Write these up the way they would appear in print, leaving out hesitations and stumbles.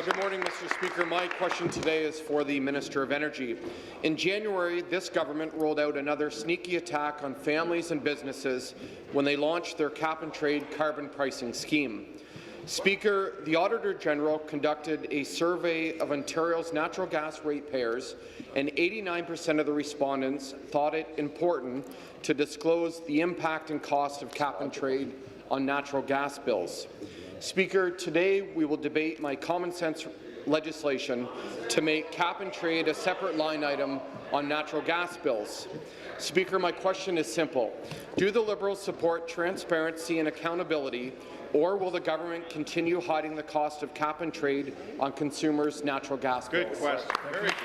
Good morning, Mr. Speaker. My question today is for the Minister of Energy. In January, this government rolled out another sneaky attack on families and businesses when they launched their cap-and-trade carbon pricing scheme. Speaker, the Auditor General conducted a survey of Ontario's natural gas ratepayers, and 89% of the respondents thought it important to disclose the impact and cost of cap-and-trade on natural gas bills. Speaker, today we will debate my common-sense legislation to make cap-and-trade a separate line item on natural gas bills. Speaker, my question is simple. Do the Liberals support transparency and accountability, or will the government continue hiding the cost of cap-and-trade on consumers' natural gas bills? Good question. Very good.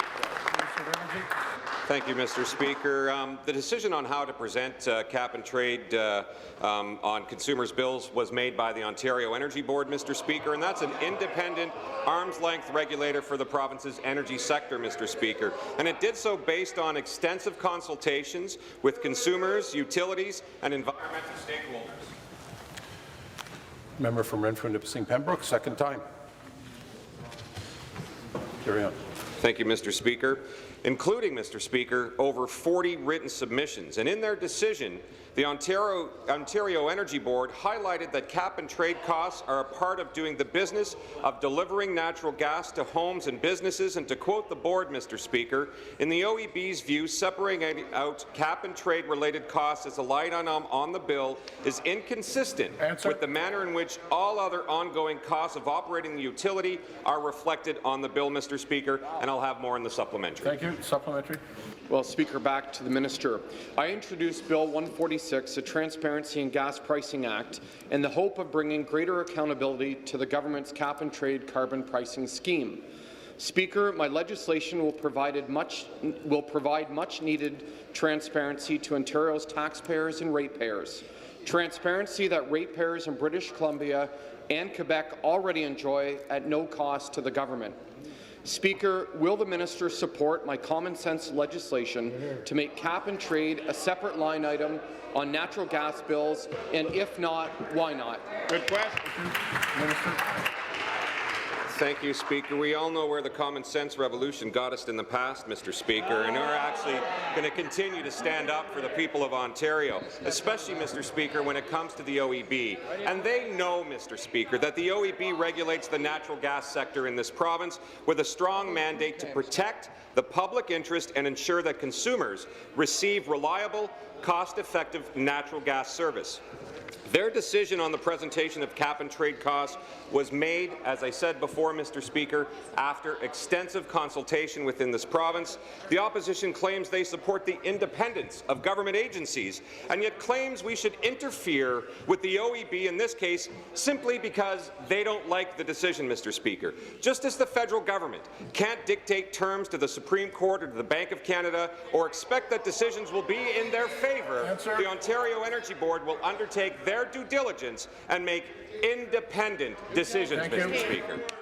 Thank you, Mr. Speaker. The decision on how to present cap-and-trade on consumers' bills was made by the Ontario Energy Board, Mr. Speaker, and that's an independent, arm's-length regulator for the province's energy sector, Mr. Speaker. And it did so based on extensive consultations with consumers, utilities, and environmental stakeholders. Member from Renfrew-Nipissing-Pembroke, second time. Carry on. Thank you, Mr. Speaker. Including, Mr. Speaker, over 40 written submissions. And in their decision, the Ontario Energy Board highlighted that cap-and-trade costs are a part of doing the business of delivering natural gas to homes and businesses. And to quote the board, Mr. Speaker, in the OEB's view, separating out cap-and-trade related costs as a line item on the bill is inconsistent with the manner in which all other ongoing costs of operating the utility are reflected on the bill, Mr. Speaker, and I'll have more in the supplementary. Thank you. Supplementary. Well, Speaker, back to the Minister. I introduced Bill 146, the Transparency in Gas Pricing Act, in the hope of bringing greater accountability to the government's cap-and-trade carbon pricing scheme. Speaker, my legislation will provide much-needed transparency to Ontario's taxpayers and ratepayers. Transparency that ratepayers in British Columbia and Quebec already enjoy at no cost to the government. Speaker, will the minister support my common-sense legislation to make cap-and-trade a separate line item on natural gas bills, and if not, why not? Good question. Minister. Thank you, Speaker. We all know where the common sense revolution got us in the past, Mr. Speaker, and we're actually going to continue to stand up for the people of Ontario, especially, Mr. Speaker, when it comes to the OEB. And they know, Mr. Speaker, that the OEB regulates the natural gas sector in this province with a strong mandate to protect the public interest and ensure that consumers receive reliable, cost-effective natural gas service. Their decision on the presentation of cap-and-trade costs was made, as I said before, Mr. Speaker, after extensive consultation within this province. The opposition claims they support the independence of government agencies, and yet claims we should interfere with the OEB in this case simply because they don't like the decision, Mr. Speaker. Just as the federal government can't dictate terms to the Supreme Court or to the Bank of Canada or expect that decisions will be in their favour, the Ontario Energy Board will undertake their due diligence and make independent decisions, Mr. Speaker.